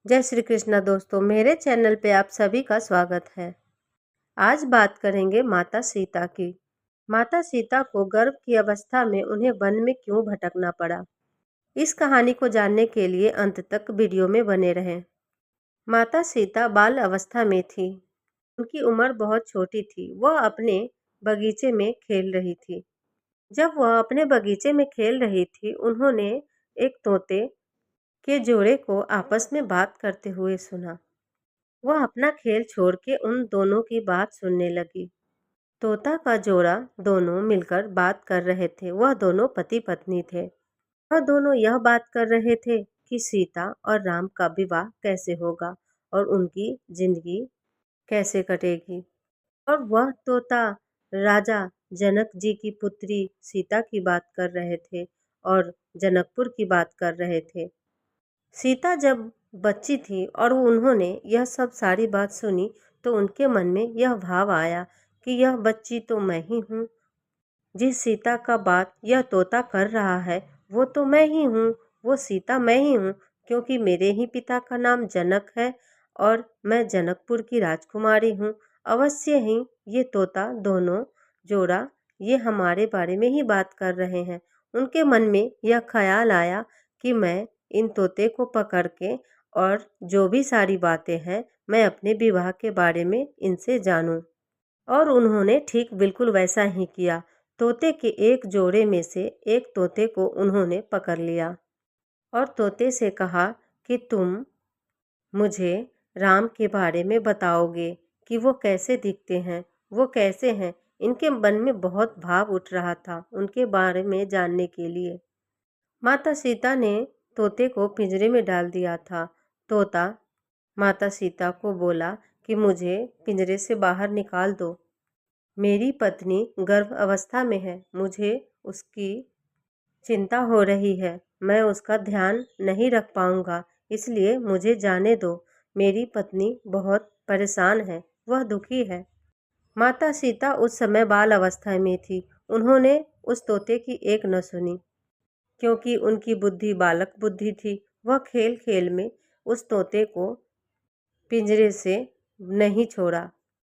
जय श्री कृष्णा दोस्तों, मेरे चैनल पे आप सभी का स्वागत है। आज बात करेंगे माता सीता की। माता सीता को गर्भ की अवस्था में उन्हें वन में क्यों भटकना पड़ा। इस कहानी को जानने के लिए अंत तक वीडियो में बने रहें। माता सीता बाल अवस्था में थी। उनकी उम्र बहुत छोटी थी। वह अपने बगीचे में खेल रही थी। जब वह अपने बगीचे में खेल रही थी, उन्होंने एक तोते के जोड़े को आपस में बात करते हुए सुना। वह अपना खेल छोड़ के उन दोनों की बात सुनने लगी। तोता का जोड़ा दोनों मिलकर बात कर रहे थे। वह दोनों पति पत्नी थे। वह दोनों यह बात कर रहे थे कि सीता और राम का विवाह कैसे होगा और उनकी जिंदगी कैसे कटेगी। और वह तोता राजा जनक जी की पुत्री सीता की बात कर रहे थे और जनकपुर की बात कर रहे थे। सीता जब बच्ची थी और उन्होंने यह सब सारी बात सुनी, तो उनके मन में यह भाव आया कि यह बच्ची तो मैं ही हूँ। जिस सीता का बात यह तोता कर रहा है, वो तो मैं ही हूँ। वो सीता मैं ही हूँ, क्योंकि मेरे ही पिता का नाम जनक है और मैं जनकपुर की राजकुमारी हूँ। अवश्य ही ये तोता दोनों जोड़ा ये हमारे बारे में ही बात कर रहे हैं। उनके मन में यह ख्याल आया कि मैं इन तोते को पकड़ के और जो भी सारी बातें हैं, मैं अपने विवाह के बारे में इनसे जानूं। और उन्होंने ठीक बिल्कुल वैसा ही किया। तोते के एक जोड़े में से एक तोते को उन्होंने पकड़ लिया और तोते से कहा कि तुम मुझे राम के बारे में बताओगे कि वो कैसे दिखते हैं, वो कैसे हैं। इनके मन में बहुत भाव उठ रहा था उनके बारे में जानने के लिए। माता सीता ने तोते को पिंजरे में डाल दिया था। तोता माता सीता को बोला कि मुझे पिंजरे से बाहर निकाल दो। मेरी पत्नी गर्भ अवस्था में है, मुझे उसकी चिंता हो रही है। मैं उसका ध्यान नहीं रख पाऊंगा, इसलिए मुझे जाने दो। मेरी पत्नी बहुत परेशान है, वह दुखी है। माता सीता उस समय बाल अवस्था में थी। उन्होंने उस तोते की एक न सुनी, क्योंकि उनकी बुद्धि बालक बुद्धि थी। वह खेल खेल में उस तोते को पिंजरे से नहीं छोड़ा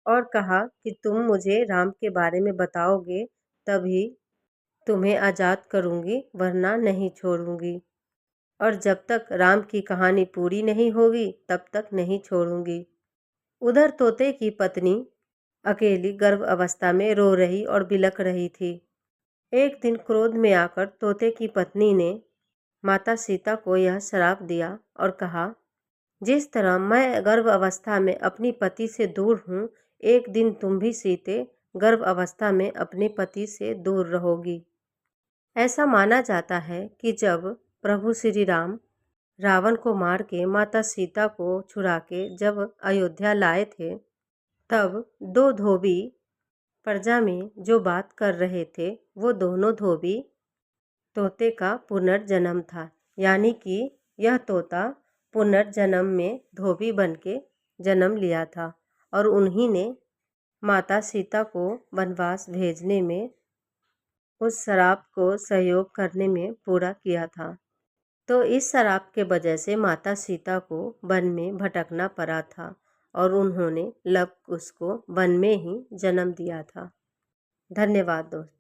और कहा कि तुम मुझे राम के बारे में बताओगे, तभी तुम्हें आज़ाद करूंगी, वरना नहीं छोड़ूंगी। और जब तक राम की कहानी पूरी नहीं होगी, तब तक नहीं छोड़ूंगी। उधर तोते की पत्नी अकेली गर्भ अवस्था में रो रही और बिलख रही थी। एक दिन क्रोध में आकर तोते की पत्नी ने माता सीता को यह श्राप दिया और कहा, जिस तरह मैं गर्भ अवस्था में अपनी पति से दूर हूँ, एक दिन तुम भी सीते गर्भ अवस्था में अपने पति से दूर रहोगी। ऐसा माना जाता है कि जब प्रभु श्री राम रावण को मार के माता सीता को छुड़ा के जब अयोध्या लाए थे, तब दो धोबी प्रजा में जो बात कर रहे थे, वो दोनों धोबी तोते का पुनर्जन्म था। यानी कि यह तोता पुनर्जन्म में धोबी बन के जन्म लिया था और उन्हीं ने माता सीता को वनवास भेजने में उस श्राप को सहयोग करने में पूरा किया था। तो इस श्राप के वजह से माता सीता को वन में भटकना पड़ा था और उन्होंने लव कुश को वन में ही जन्म दिया था। धन्यवाद दोस्तों।